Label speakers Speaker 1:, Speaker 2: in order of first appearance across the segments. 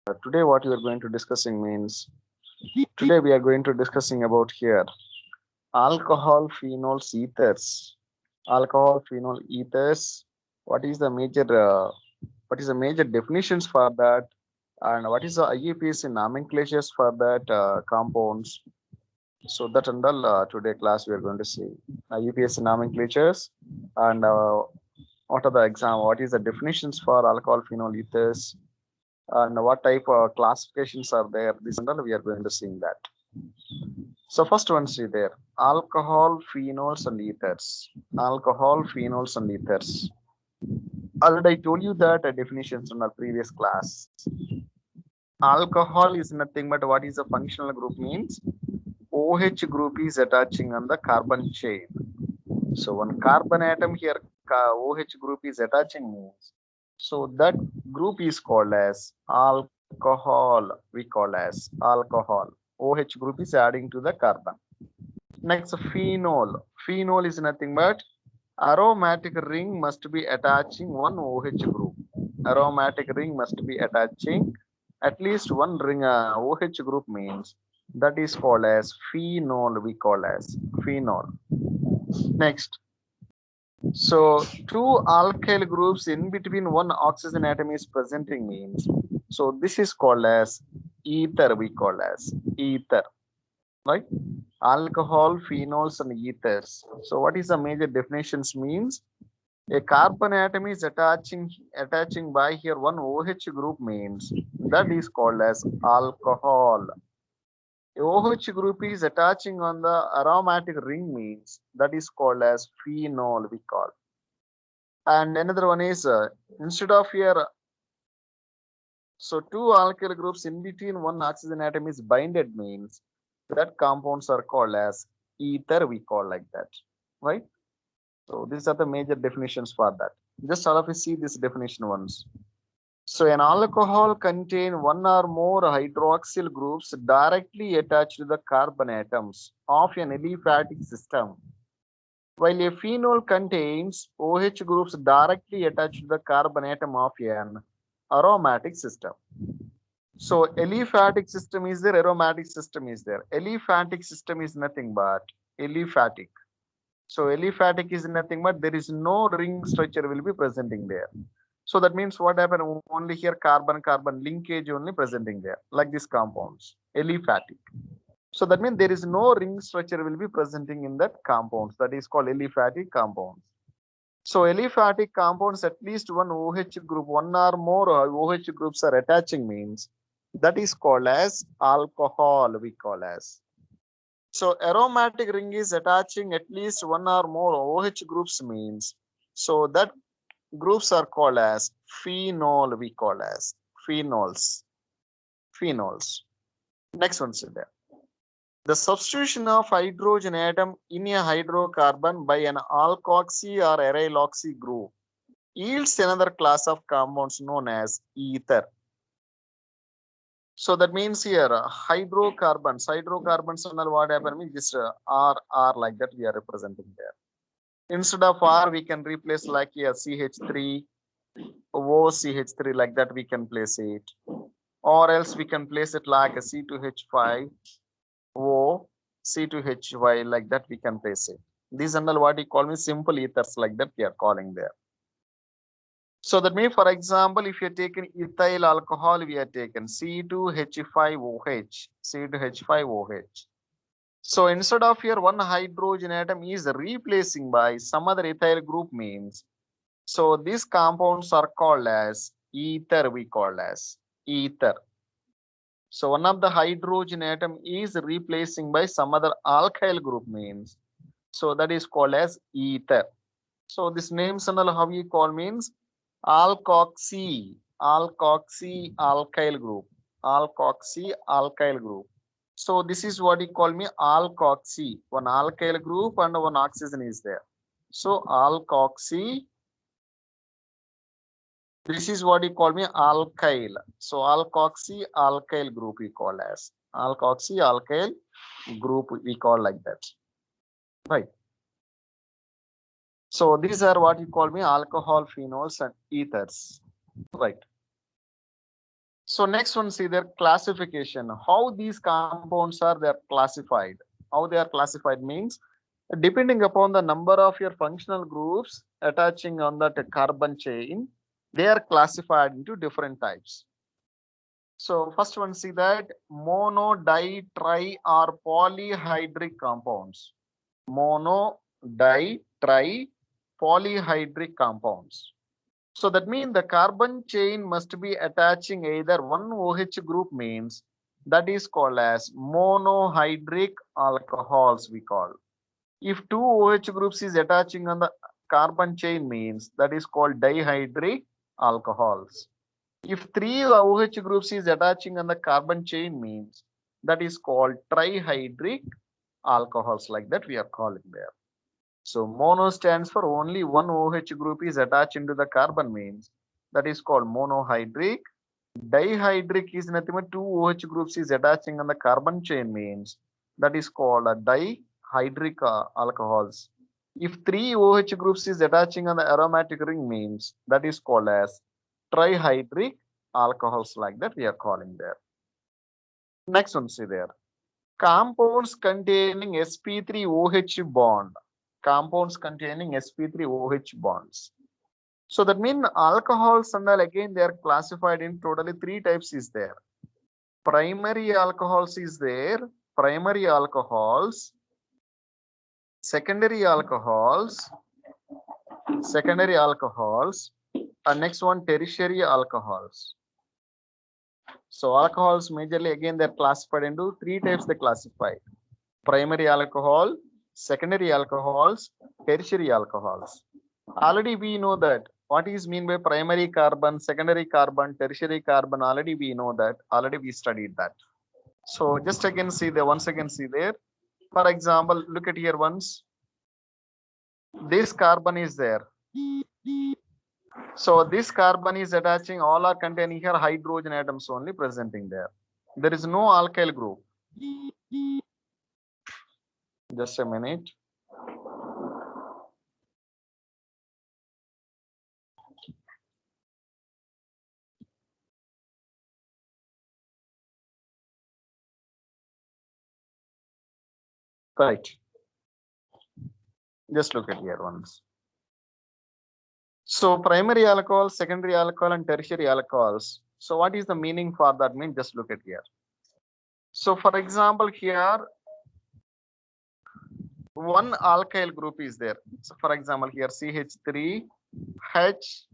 Speaker 1: Today what we are going to discussing means today we are going to discussing about here alcohol phenols ethers. Alcohol phenol ethers. What is the major definitions for that, and what is the IUPAC nomenclatures for that compounds? So that and all today class we are going to see IUPAC nomenclatures and what are the exam? What is the definitions for alcohol phenol ethers? And what type of classifications are there, this and all we are going to see that. So first one, see there, alcohol phenols and ethers. Alcohol phenols and ethers, already I told you that definitions in our previous class. Alcohol is nothing but what is a functional group means OH group is attaching on the carbon chain. So one carbon atom here OH group is attaching means, so that group is called as alcohol. We call as alcohol. OH group is adding to the carbon. Next, phenol. Phenol is nothing but aromatic ring must be attaching one OH group. Aromatic ring must be attaching at least one ring OH group means that is called as phenol. We call as phenol. Next, so two alkyl groups in between one oxygen atom is presenting means, so this is called as ether. We call as ether, right? Alcohol, phenols, and ethers. So what is the major definitions means? A carbon atom is attaching by here one OH group means that is called as alcohol. OH group is attaching on the aromatic ring means that is called as phenol. We call. And another one is instead of here, so two alkyl groups in between one oxygen atom is binded means that compounds are called as ether. We call like that, right? So these are the major definitions for that. Just all of you see this definition once. So an alcohol contain one or more hydroxyl groups directly attached to the carbon atoms of an aliphatic system, while a phenol contains OH groups directly attached to the carbon atom of an aromatic system. So aliphatic system is there, aromatic system is there. Aliphatic system is nothing but aliphatic. So aliphatic is nothing but there is no ring structure will be presenting there. So that means what happened? Only here carbon-carbon linkage only presenting there, like these compounds, aliphatic. So that means there is no ring structure will be presenting in that compounds. That is called aliphatic compounds. So aliphatic compounds, at least one OH group, one or more OH groups are attaching means that is called as alcohol. We call as. So aromatic ring is attaching at least one or more OH groups means, so that groups are called as phenol. We call as phenols. Phenols. Next one, see there. The substitution of hydrogen atom in a hydrocarbon by an alkoxy or aryloxy group yields another class of compounds known as ether. So that means here hydrocarbons and all what happen means just R like that we are representing there. Instead of R we can replace like a CH3, OCH3 like that we can place it, or else we can place it like a C2H5, O, C2Hy like that we can place it. These and all what we call me simple ethers like that we are calling there. So that means, for example, if you are taken ethyl alcohol, we are taken C2H5OH, C2H5OH. So instead of here one hydrogen atom is replacing by some other ethyl group means, so these compounds are called as ether. We call as ether. So one of the hydrogen atom is replacing by some other alkyl group means, so that is called as ether. So this names and all how you call means alkoxy, alkoxy alkyl group, alkoxy alkyl group. So this is what you call me alkoxy. One alkyl group and one oxygen is there. So alkoxy. This is what you call me alkyl. So alkoxy alkyl group we call as alkoxy alkyl group we call like that, right? So these are what you call me alcohol phenols and ethers, right? So next one, see their classification. How these compounds are they are classified. How they are classified means depending upon the number of your functional groups attaching on that carbon chain, they are classified into different types. So first one, see that mono, di, tri or polyhydric compounds. Mono, di, tri, polyhydric compounds. So that means the carbon chain must be attaching either one OH group means that is called as monohydric alcohols we call. If two OH groups is attaching on the carbon chain means that is called dihydric alcohols. If three OH groups is attaching on the carbon chain means that is called trihydric alcohols, like that we are calling there. So mono stands for only one OH group is attached into the carbon means that is called monohydric. Dihydric is nothing but two OH groups is attaching on the carbon chain means that is called a dihydric alcohols. If three OH groups is attaching on the aromatic ring means that is called as trihydric alcohols, like that we are calling there. Next one, see there. Compounds containing sp3OH bond. Compounds containing sp3OH bonds. So that means alcohols and all again they are classified in totally three types is there. Primary alcohols is there. Primary alcohols. Secondary alcohols. Secondary alcohols. And next one tertiary alcohols. So alcohols majorly again they're classified into three types they classified. Primary alcohol, secondary alcohols, tertiary alcohols. Already we know that what is mean by primary carbon, secondary carbon, tertiary carbon. Already we know that. Already we studied that. So just again see there. Once again see there. For example, look at here once. This carbon is there. So this carbon is attaching, all are containing here hydrogen atoms only presenting there. There is no alkyl group. Just a minute. Right. Just look at here once. So primary alcohol, secondary alcohol, and tertiary alcohols. So what is the meaning for that mean? Just look at here. So for example, here one alkyl group is there. So for example, here CH3, H,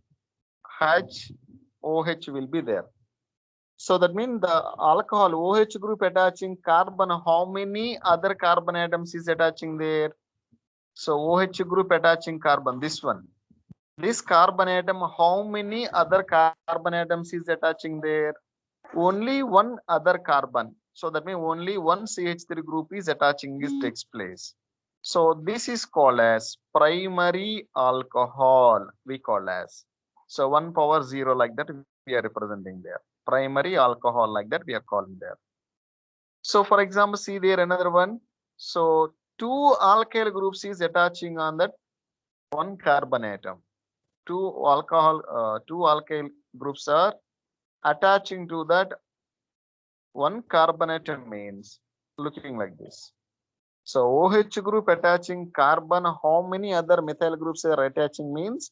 Speaker 1: OH will be there. So that means the alcohol OH group attaching carbon, how many other carbon atoms is attaching there? So OH group attaching carbon, this one. This carbon atom, how many other carbon atoms is attaching there? Only one other carbon. So that means only one CH3 group is attaching, this takes place. So this is called as primary alcohol, we call as. So 1 power 0 like that we are representing there. Primary alcohol like that we are calling there. So for example, see there another one. So two alkyl groups is attaching on that one carbon atom. Two alkyl groups are attaching to that one carbon atom means looking like this. So OH group attaching carbon, how many other methyl groups are attaching means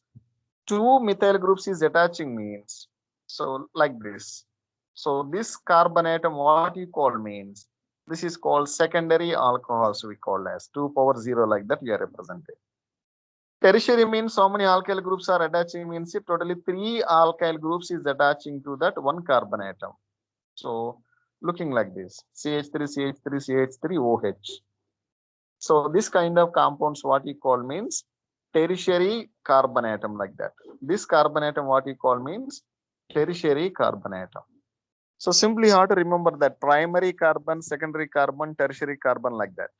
Speaker 1: two methyl groups is attaching means. So like this. So this carbon atom, what you call means, this is called secondary alcohols we call as 2 power 0 like that we are representing. Tertiary means how many alkyl groups are attaching means if totally 3 alkyl groups is attaching to that one carbon atom. So looking like this, CH3, CH3, CH3, OH. So this kind of compounds what you call means tertiary carbon atom like that. This carbon atom what you call means tertiary carbon atom. So simply how to remember that primary carbon, secondary carbon, tertiary carbon like that.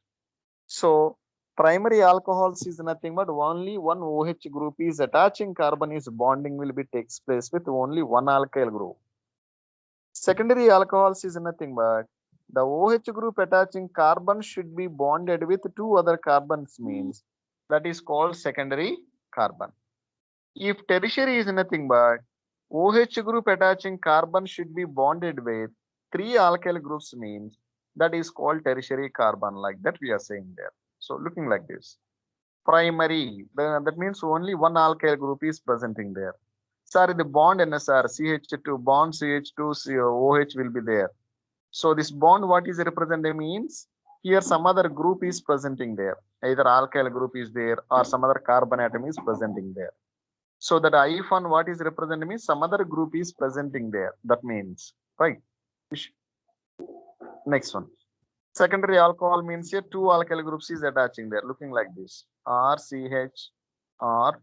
Speaker 1: So primary alcohols is nothing but only one OH group is attaching carbon is bonding will be takes place with only one alkyl group. Secondary alcohols is nothing but the OH group attaching carbon should be bonded with two other carbons means that is called secondary carbon. If tertiary is nothing but OH group attaching carbon should be bonded with 3 alkyl groups means that is called tertiary carbon, like that we are saying there. So looking like this. Primary, that means only one alkyl group is presenting there. Sorry, the bond NSR, CH2, bond CH2, OH will be there. So this bond, what is represented means here some other group is presenting there. Either alkyl group is there or some other carbon atom is presenting there. So that IF1 what is represented means some other group is presenting there. That means, right? Next one. Secondary alcohol means here two alkyl groups is attaching there, looking like this. RCH or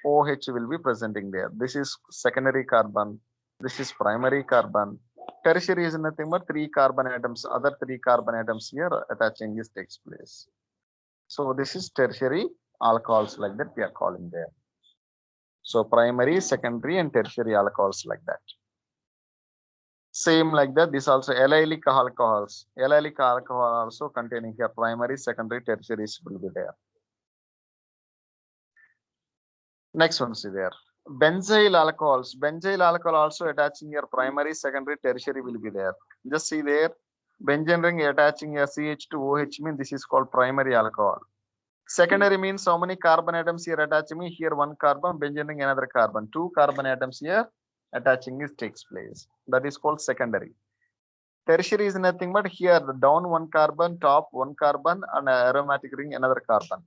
Speaker 1: OH will be presenting there. This is secondary carbon. This is primary carbon. Tertiary is nothing but 3 carbon atoms. Other 3 carbon atoms here attaching this takes place. So this is tertiary alcohols, like that we are calling there. So primary, secondary, and tertiary alcohols, like that. Same like that. This also allylic alcohols. Allylic alcohol also containing here primary, secondary, tertiaries will be there. Next one, see there. Benzyl alcohols. Benzyl alcohol also attaching your primary, secondary, tertiary will be there. Just see there. Benzene ring attaching your CH2OH means this is called primary alcohol. Secondary means how many carbon atoms here attaching me? Here one carbon, benzene ring another carbon. 2 carbon atoms here attaching is takes place. That is called secondary. Tertiary is nothing but here down one carbon, top one carbon, and aromatic ring another carbon.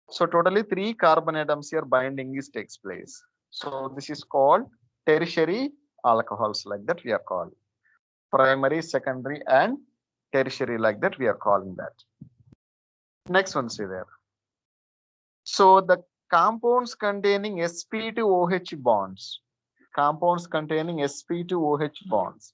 Speaker 1: So totally 3 carbon atoms here binding is takes place. So this is called tertiary alcohols, like that we are calling. Primary, secondary, and tertiary, like that we are calling that. Next one, see there. So the compounds containing sp2OH bonds. Compounds containing sp2OH bonds.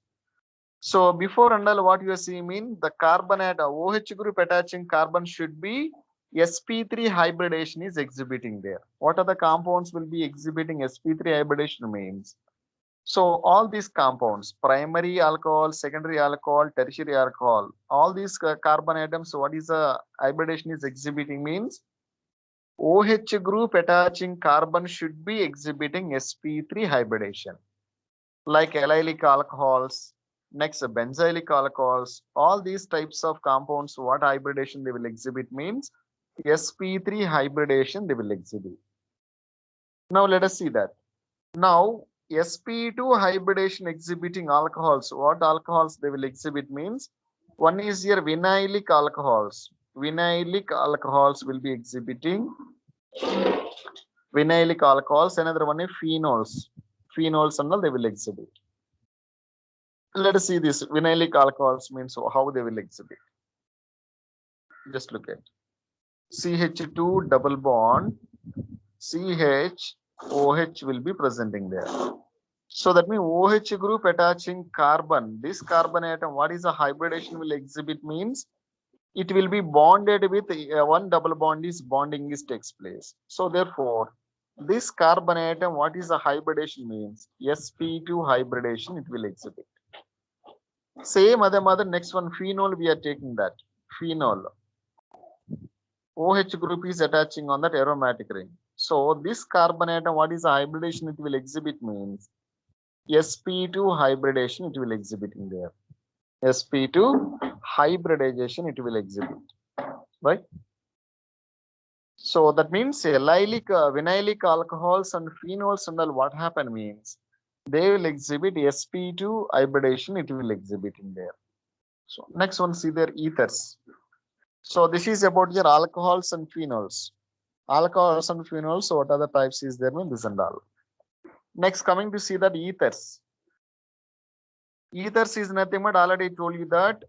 Speaker 1: So before and all what you are seeing mean the carbon at OH group attaching carbon should be sp3 hybridation is exhibiting there. What are the compounds will be exhibiting sp3 hybridation means? So all these compounds, primary alcohol, secondary alcohol, tertiary alcohol, all these carbon atoms, what is the hybridation is exhibiting means OH group attaching carbon should be exhibiting sp3 hybridation. Like allylic alcohols, next benzylic alcohols, all these types of compounds, what hybridation they will exhibit means sp3 hybridation they will exhibit. Now let us see that. Now sp2 hybridation exhibiting alcohols, what alcohols they will exhibit means one is here vinylic alcohols. Vinylic alcohols will be exhibiting vinylic alcohols. Another one is phenols. Phenols and all they will exhibit. Let us see this vinylic alcohols means how they will exhibit. Just look at CH2 double bond CH OH will be presenting there. So that means OH group attaching carbon. This carbon atom, what is the hybridation will exhibit means it will be bonded with one double bond is bonding is takes place. So therefore, this carbon atom, what is the hybridation means? sp2 hybridation it will exhibit. Same other next one phenol we are taking that. Phenol. OH group is attaching on that aromatic ring. So this carbon atom, what is the hybridation it will exhibit means sp2 hybridation it will exhibit in there. sp2 hybridization it will exhibit, right? So that means vinylic alcohols and phenols and all what happen means they will exhibit sp2 hybridization it will exhibit in there. So next one, see their ethers. So this is about your alcohols and phenols. Alcohols and phenols, so what are the types is there mean this and all. Next coming to see that ethers. Ethers is nothing but already told you that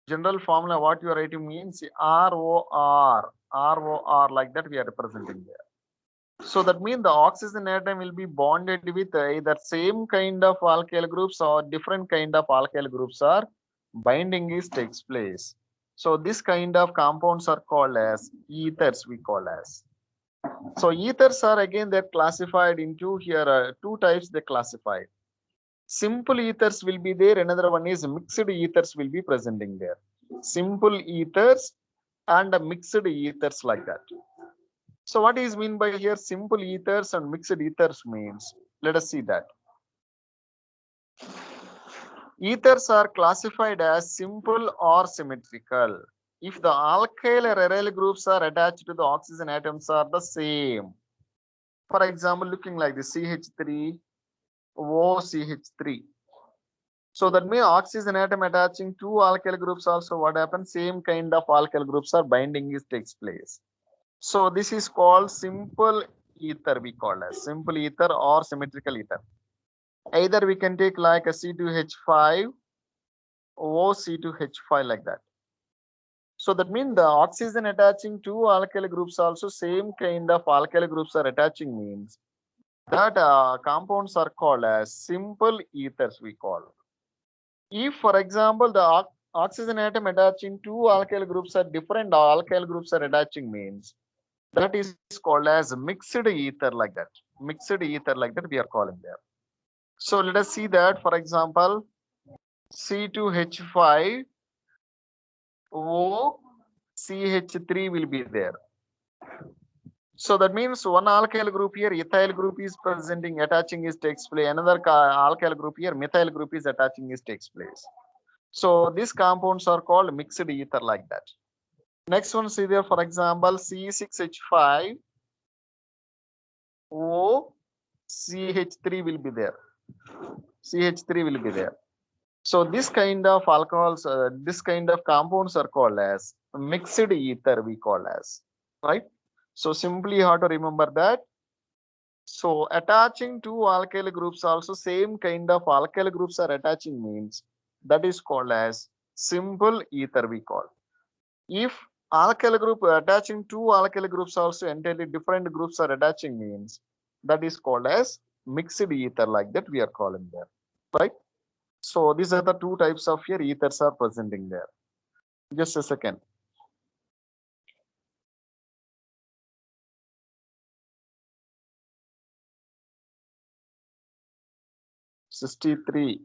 Speaker 1: general formula what you are writing means ROR like that we are representing there. So that means the oxygen atom will be bonded with either same kind of alkyl groups or different kind of alkyl groups are binding is takes place. So this kind of compounds are called as ethers we call as. So ethers are again they're classified into here 2 types they classified. Simple ethers will be there, another one is mixed ethers will be presenting there. Simple ethers and mixed ethers like that. So what is mean by here simple ethers and mixed ethers means Let us see that. Ethers are classified as simple or symmetrical if the alkyl or aryl groups are attached to the oxygen atoms are the same. For example, looking like the CH3, OCH3. So that means oxygen atom attaching two alkyl groups also what happens? Same kind of alkyl groups are binding is takes place. So this is called simple ether, we call as simple ether or symmetrical ether. Either we can take like a C2H5 or C2H5 like that. So that means the oxygen attaching two alkyl groups also same kind of alkyl groups are attaching means that compounds are called as simple ethers we call. If for example the oxygen atom attaching two alkyl groups are different alkyl groups are attaching means that is called as mixed ether like that. Mixed ether like that we are calling there. So let us see that for example C2H5 O CH3 will be there. So that means one alkyl group here, ethyl group is presenting, attaching is takes place. Another alkyl group here, methyl group is attaching is takes place. So these compounds are called mixed ether like that. Next one, see there, for example, C6H5 O CH3 will be there. CH3 will be there. So this kind of alcohols, this kind of compounds are called as mixed ether we call as, right? So simply you have to remember that. So attaching two alkyl groups also same kind of alkyl groups are attaching means that is called as simple ether we call. If alkyl group attaching two alkyl groups also entirely different groups are attaching means that is called as mixed ether like that we are calling there, right? So these are the two types of here ethers are presenting there. Just a second. '63.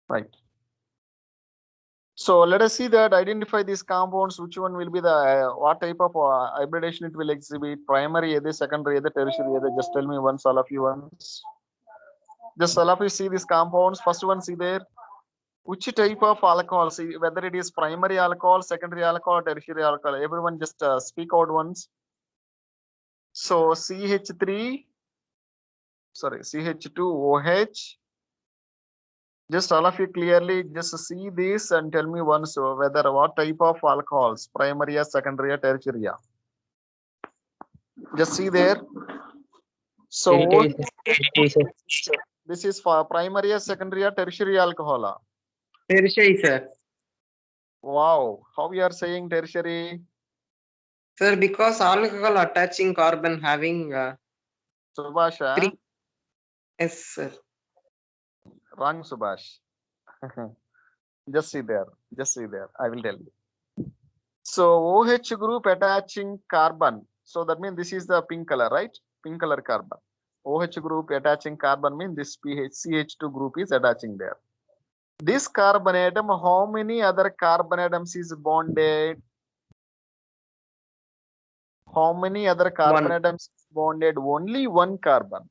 Speaker 1: Right. So let us see that identify these compounds, which one will be the what type of hybridization it will exhibit, primary, either secondary, either tertiary, either. Just tell me once, all of you once. Just all of you see these compounds. First one, see there. Which type of alcohol? See whether it is primary alcohol, secondary alcohol, tertiary alcohol. Everyone just speak out once. So CH3, sorry, CH2OH. Just all of you clearly just see this and tell me once whether what type of alcohols, primary or secondary or tertiary. Just see there. So this is for primary or secondary or tertiary alcohol.
Speaker 2: Tertiary, sir.
Speaker 1: Wow, how you are saying tertiary?
Speaker 2: Sir, because alcohol attaching carbon having
Speaker 1: Subhash,
Speaker 2: three. Yes, sir.
Speaker 1: Wrong, Subhash. Just see there. Just see there. I will tell you. So OH group attaching carbon. So that means this is the pink color, right? Pink color carbon. OH group attaching carbon means this CH2 group is attaching there. This carbon atom, how many other carbon atoms is bonded? How many other carbon atoms is bonded? Only one carbon.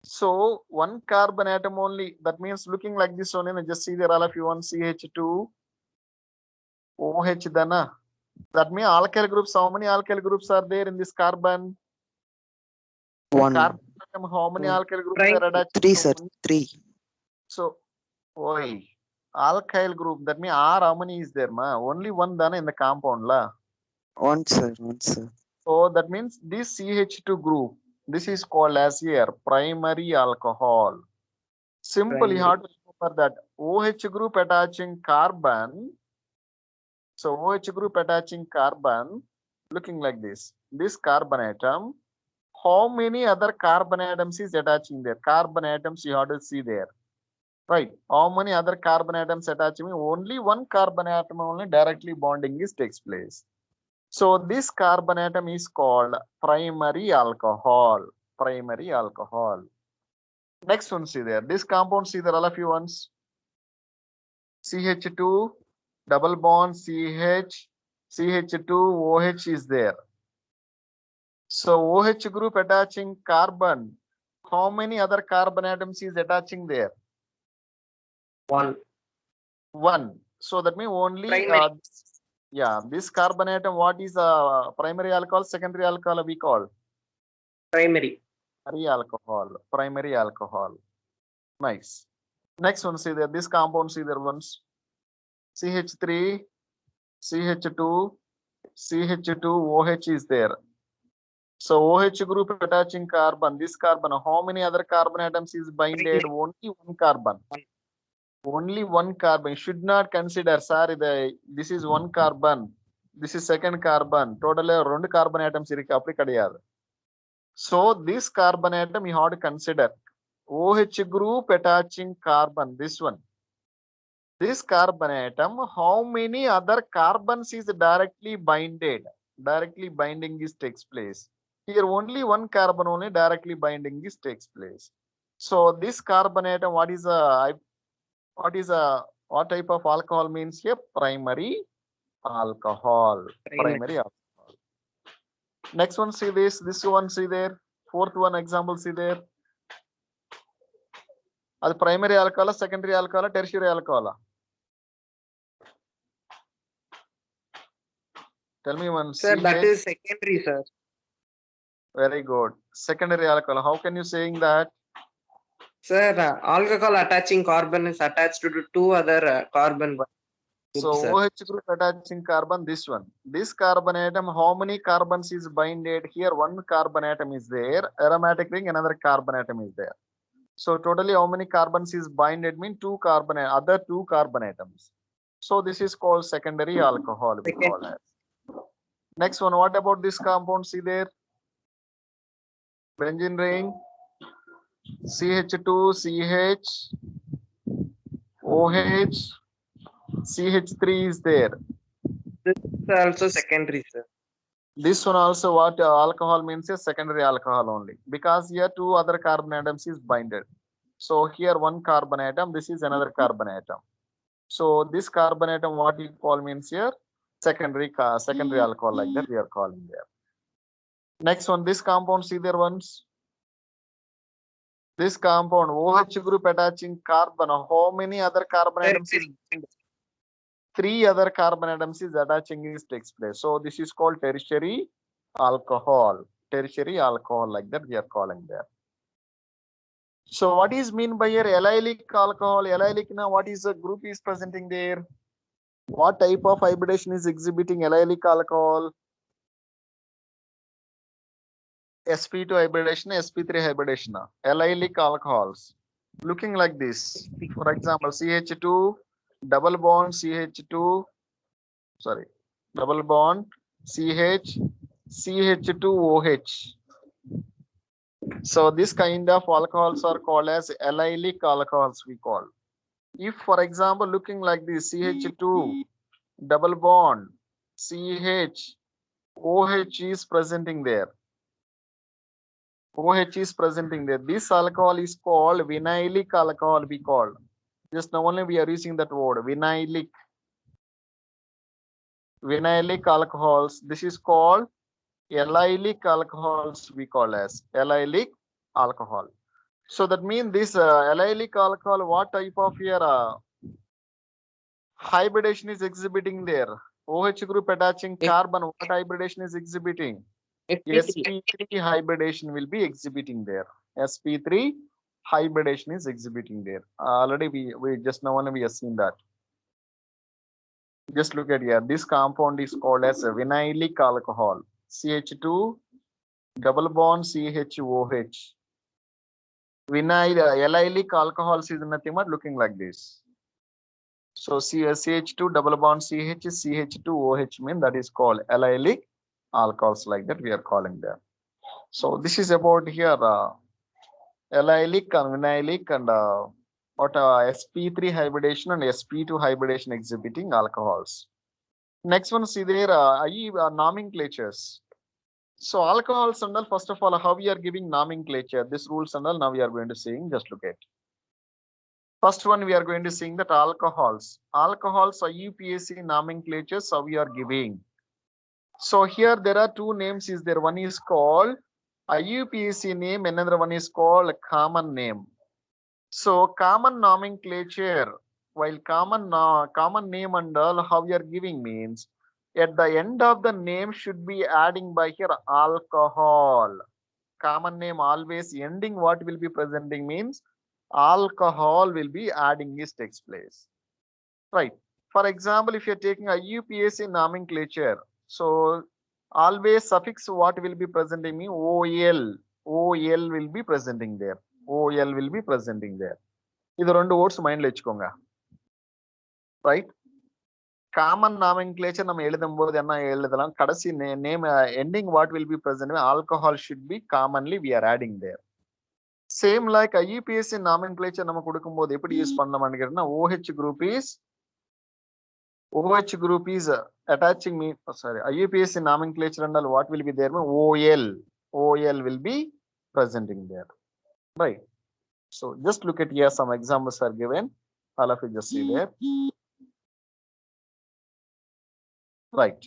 Speaker 1: So one carbon atom only. That means looking like this one. Just see there all of you one CH2 OH dana. That means alkyl groups. How many alkyl groups are there in this carbon?
Speaker 3: One.
Speaker 1: Carbon atom, how many alkyl groups are attached?
Speaker 3: Three, sir. Three.
Speaker 1: So, why? Alkyl group. That means R how many is there, ma? Only one dana in the compound, la.
Speaker 3: One, sir. One, sir.
Speaker 1: So that means this CH2 group. This is called as here primary alcohol. Simply, you have to remember that OH group attaching carbon. So OH group attaching carbon, looking like this. This carbon atom. How many other carbon atoms is attaching there? Carbon atoms you have to see there. Right. How many other carbon atoms attaching? Only one carbon atom only directly bonding is takes place. So this carbon atom is called primary alcohol. Primary alcohol. Next one, see there. This compound, see there all of you once. CH2 double bond CH, CH2 OH is there. So OH group attaching carbon. how many other carbon atoms is attaching there?
Speaker 2: 1.
Speaker 1: 1. So that means only
Speaker 2: Primary.
Speaker 1: yeah, this carbon atom, what is primary alcohol, secondary alcohol we call?
Speaker 2: Primary.
Speaker 1: Primary alcohol. Nice. Next one, see there, this compound, see there once. CH3, CH2, CH2, OH is there. So OH group attaching carbon, this carbon, how many other carbon atoms is binded? Only one carbon. Only one carbon. Should not consider, sorry, this is one carbon, this is second carbon. Total two carbon atoms irukku appadi kadiyadu. So this carbon atom you have to consider. OH group attaching carbon, this one. This carbon atom, how many other carbons is directly binded? Directly binding is takes place. Here only one carbon only directly binding is takes place. So this carbon atom, what type of alcohol means here? Primary alcohol. Primary alcohol. Next one, see this one, see there. Fourth one example, see there. That's primary alcohol, secondary alcohol, tertiary alcohol. Tell me one.
Speaker 2: Sir, that is secondary, sir.
Speaker 1: Very good. Secondary alcohol. How can you saying that?
Speaker 2: Sir, alcohol attaching carbon is attached to 2 other carbon.
Speaker 1: So
Speaker 2: sir.
Speaker 1: OH group attaching carbon, this one. This carbon atom, how many carbons is binded? Here one carbon atom is there. Aromatic ring, another carbon atom is there. So totally how many carbons is binded? Mean other two carbon atoms. So this is called secondary alcohol. We call it. Next one, what about this compound? See there. Benzene ring, CH2, CH, OH, CH3 is there.
Speaker 2: This is also secondary, sir.
Speaker 1: This one also what alcohol means is secondary alcohol only, because here two other carbon atoms is binded. So here one carbon atom, this is another carbon atom. So this carbon atom, what we call means here secondary alcohol, like that we are calling there. Next one, this compound, see there once. This compound, OH group attaching carbon, how many other carbon atoms is? 3 other carbon atoms is attaching is takes place. So this is called tertiary alcohol. Tertiary alcohol, like that we are calling there. So what is mean by here allylic alcohol? Allylic now, what is the group is presenting there? What type of hybridation is exhibiting allylic alcohol? sp2 hybridation, sp3 hybridation. Allylic alcohols looking like this. For example, CH2 double bond CH2, sorry, double bond CH, CH2OH. So this kind of alcohols are called as allylic alcohols we call. If for example looking like this, CH2 double bond CH, OH is presenting there. OH is presenting there. This alcohol is called vinylic alcohol we call. Just now only we are using that word, vinylic. Vinylic alcohols. This is called allylic alcohols we call as allylic alcohol. So that means this allylic alcohol, what type of here hybridation is exhibiting there? OH group attaching carbon, what hybridation is exhibiting? sp3 hybridation will be exhibiting there. sp3 hybridation is exhibiting there. Already we just now only we have seen that. Just look at here. This compound is called as a vinylic alcohol. CH2 double bond CHOH. Allylic alcohols is nothing but looking like this. So CH2 double bond CH, CH2OH mean that is called allylic alcohols, like that we are calling them. So this is about here allylic and vinylic and what sp3 hybridation and sp2 hybridation exhibiting alcohols. Next one, see there nomenclatures. So alcohols and all, first of all, how we are giving nomenclature, this rules and all now we are going to seeing, just look at. First one we are going to seeing that alcohols. Alcohols are UPSC nomenclatures, how we are giving. So here there are two names is there. One is called IUPAC name, another one is called common name. So common nomenclature, while common name and all how you are giving means at the end of the name should be adding by here alcohol. Common name always ending what will be presenting means alcohol will be adding this takes place. Right. For example, if you're taking a UPSC nomenclature, so always suffix what will be presenting me OL. OL will be presenting there. OL will be presenting there. இது ரெண்டு words mind ல வச்சுக்கோங்க. Right. Common nomenclature நம்ம எழுதும்போது என்ன எழுதலாம் கடைசி name ending what will be present alcohol should be commonly we are adding there. Same like IUPAC nomenclature நம்ம கொடுக்கும்போது எப்படி யூஸ் பண்ணலாம்னு கேட்டா OH group is attaching me sorry IUPAC nomenclature and all what will be there OL will be presenting there, right? So just look at here, some examples are given, all of you just see there, right?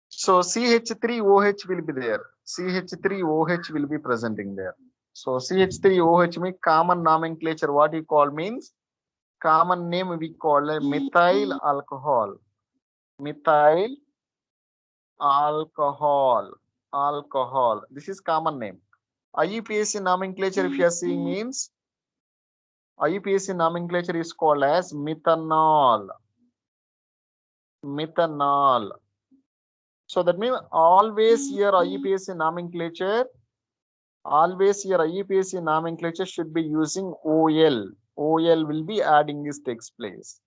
Speaker 1: So CH3OH will be there, CH3OH will be presenting there. So CH3OH means common nomenclature what you call means common name we call methyl alcohol. This is common name. IUPAC nomenclature if you are seeing means IUPAC nomenclature is called as methanol. So that means always here IUPAC nomenclature should be using OL. OL will be adding this takes place.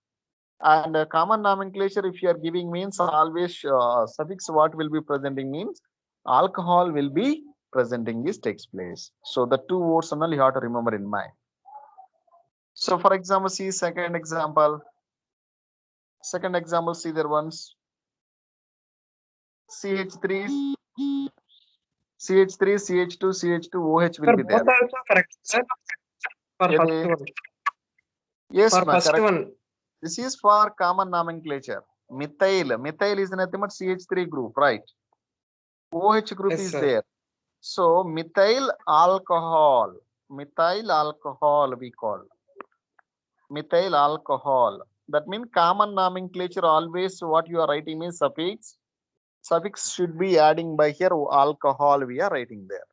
Speaker 1: And common nomenclature if you are giving means always suffix what will be presenting means alcohol will be presenting this takes place. So the two words only you have to remember in mind. So for example, see second example, see there once CH3, CH2, OH will be there.
Speaker 2: Both also correct, sir. For first one.
Speaker 1: Yes,
Speaker 2: for first
Speaker 1: correct.
Speaker 2: one.
Speaker 1: This is for common nomenclature. Methyl is nothing but CH3 group, right? OH group
Speaker 2: Yes,
Speaker 1: is
Speaker 2: sir.
Speaker 1: there. So methyl alcohol we call methyl alcohol. That means common nomenclature always what you are writing means suffix should be adding by here alcohol we are writing there.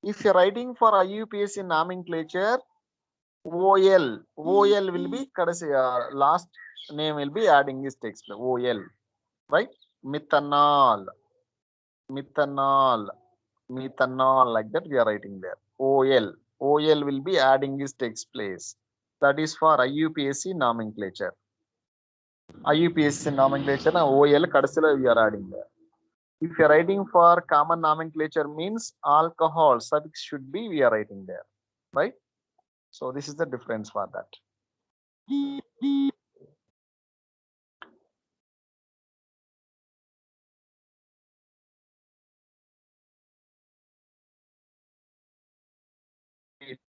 Speaker 1: If you're writing for IUPAC nomenclature OL will be last name will be adding this text OL, right? Methanol like that we are writing there. OL will be adding this takes place. That is for IUPAC nomenclature. IUPAC nomenclature OL kadasila we are adding there. If you are writing for common nomenclature means alcohol suffix should be we are writing there, right? So this is the difference for that.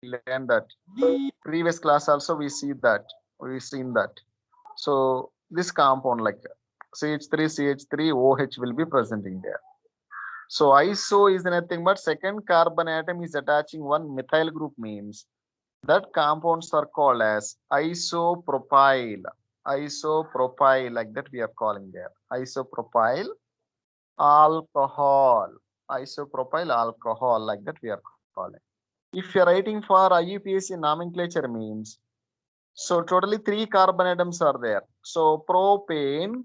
Speaker 1: Learn that previous class also we've seen that. So this compound like CH3 OH will be presenting there. So iso is nothing but second carbon atom is attaching one methyl group means that compounds are called as isopropyl like that we are calling there. Isopropyl alcohol like that we are calling. If you are writing for IUPAC nomenclature means, so totally 3 carbon atoms are there. So propane,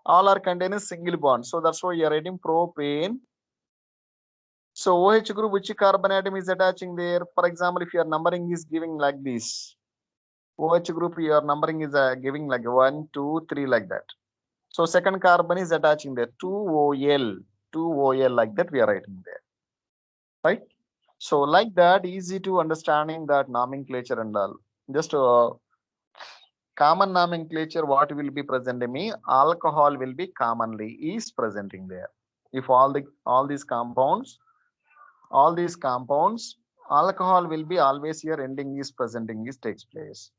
Speaker 1: all are containing single bond. So that's why you are writing propane. So OH group, which carbon atom is attaching there? For example, if your numbering is giving like this, OH group, your numbering is giving like 1, 2, 3 like that. So second carbon is attaching there, 2OL like that we are writing there, right? So like that, easy to understanding that nomenclature and all. Just common nomenclature, what will be presenting me? Alcohol will be commonly is presenting there. If all these compounds, alcohol will be always here ending is presenting is takes place.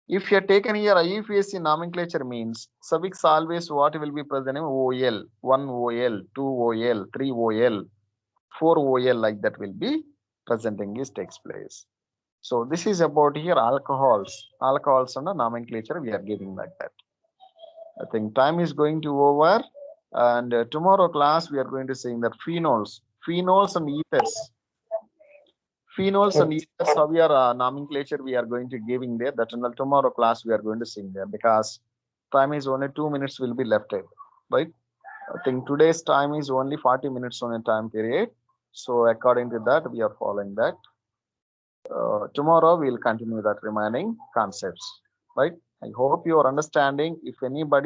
Speaker 1: If you are taken here, IUPAC nomenclature means suffix always what will be present in OL, 1 OL, 2 OL, 3 OL, 4 OL, like that will be presenting is takes place. So this is about here alcohols. Alcohols and the nomenclature we are giving like that. I think time is going to over, and tomorrow class we are going to see that phenols and ethers. Phenols and ethers, how we are nomenclature we are going to giving there. That in the tomorrow class we are going to see there, because time is only 2 minutes will be left, right? I think today's time is only 40 minutes on a time period. So according to that, we are following that. Tomorrow we'll continue that remaining concepts, right? I hope you are understanding. If anybody